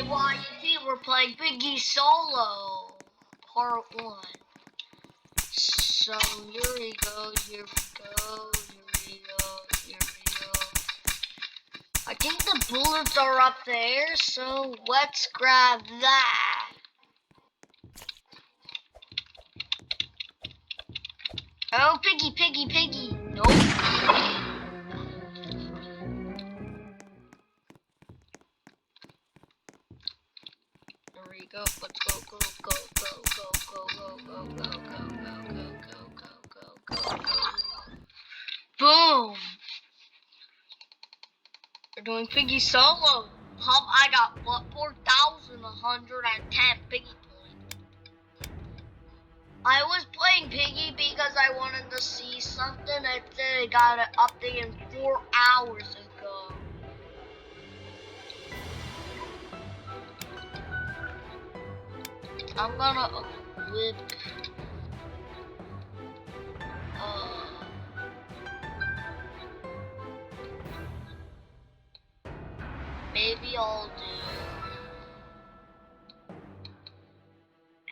KYT, we're playing Piggy Solo, part 1. So here we go, here we go, here we go, here we go. I think the bullets are up there, so let's grab that. Oh, Piggy, Piggy, Piggy. Nope. There we go. Let's go, go, go, go, go, go, go, go, go, go, go, go, go, go, go, go. Boom. We're doing Piggy Solo. I got what, 4,110 Piggy points. I was playing Piggy because I wanted to see something that they got an update in 4 hours ago. I'm gonna equip maybe I'll do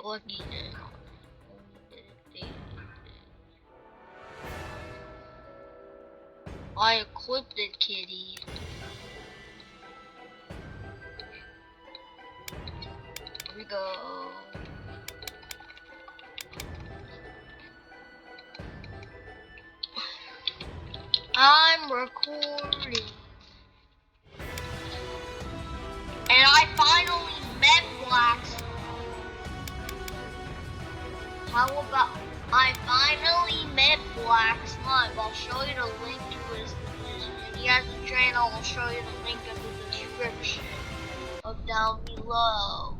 what do you do? I equipped it, kitty. Here we go. I'm recording. And I finally met Black's. How about I finally met Black Slime? I'll show you the link to his and he has a channel. I'll show you the link in the description of down below.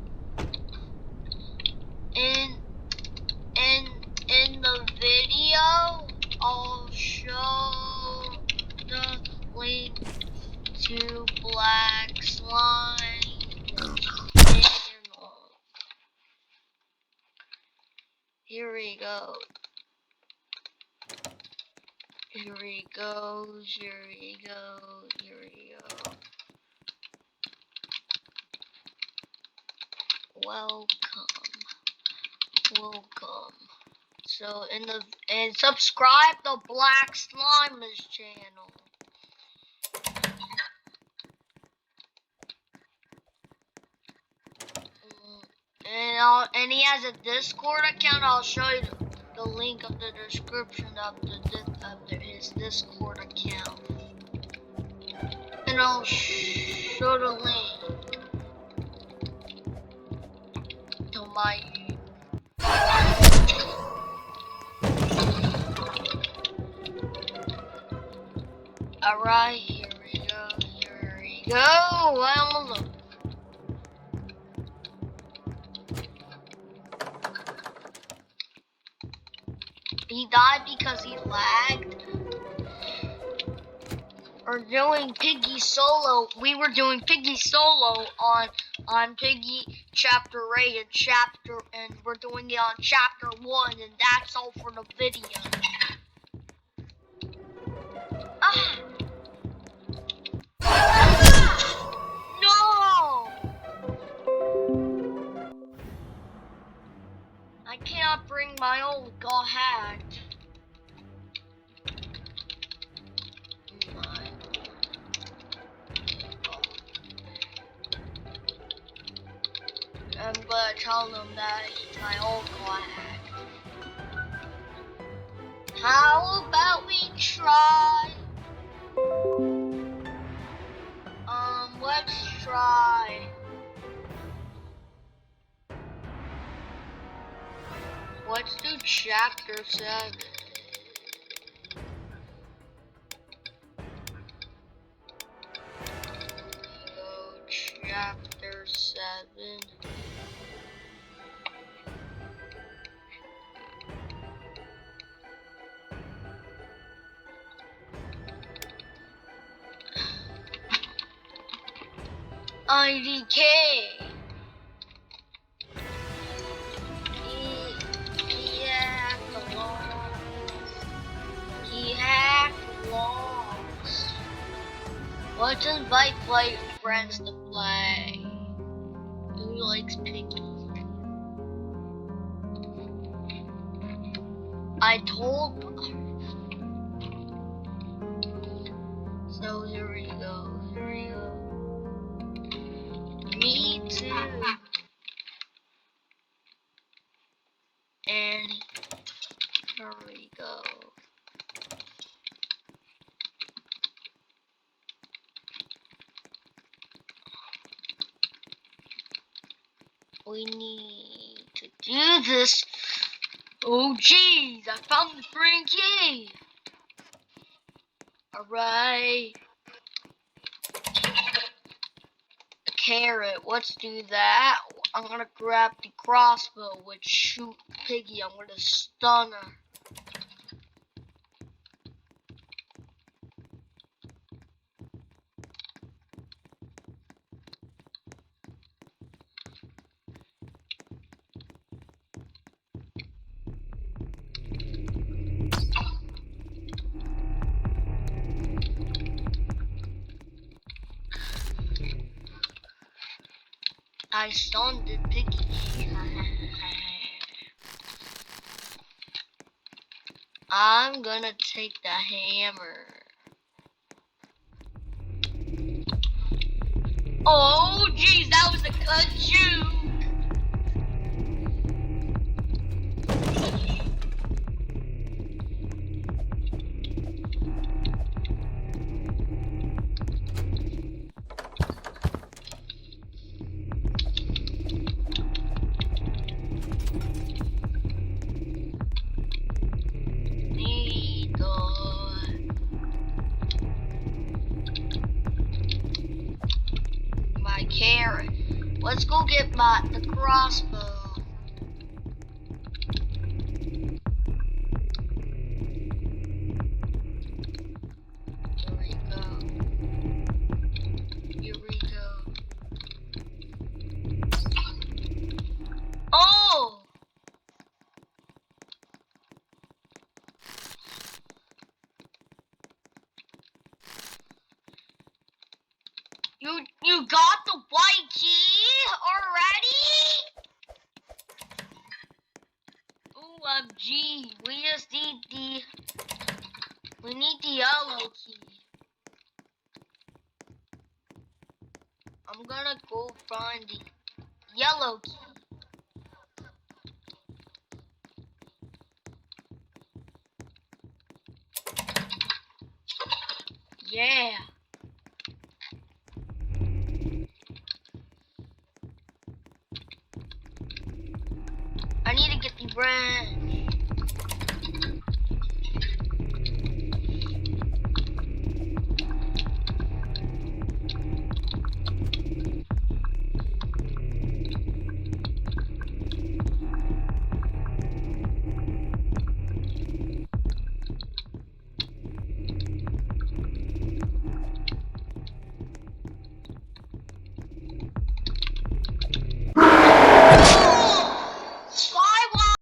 In the video, I'll show the link to Black Slime channel. Here we go. Here we go. Here we go. Here we go. Welcome. So and subscribe to Black Slime's channel. And he has a Discord account. I'll show you the link of the description of his Discord account. And I'll show the link to my Alright, here we go, here we go. Well, look. He died because he lagged. We're doing Piggy Solo. We were doing Piggy Solo on Piggy Chapter 8 and we're doing it on Chapter 1, and that's all for the video. Ah! No! I cannot bring my own got hacked. I'm gonna tell them that my old got hacked. How about we try? Let's try. Let's do Chapter 7. Go Chapter 7. IDK. He hacked lost. Let's invite friends to play. Who likes Piggy? I told. So here we go. Here we go. Me too. And here we go. We need to do this. Oh jeez, I found the spring key. Alright. A carrot, let's do that. I'm gonna grab the crossbow, which shoot Piggy. I'm gonna stun her. I stunned the Piggy. I'm gonna take the hammer. Oh, jeez, that was a good shoot. My carrot. Let's go get the crossbow. Here we go. Here we go. Oh! You got the white key already? OMG, we just need the yellow key. I'm gonna go find the yellow key. Yeah. I need to get the branch.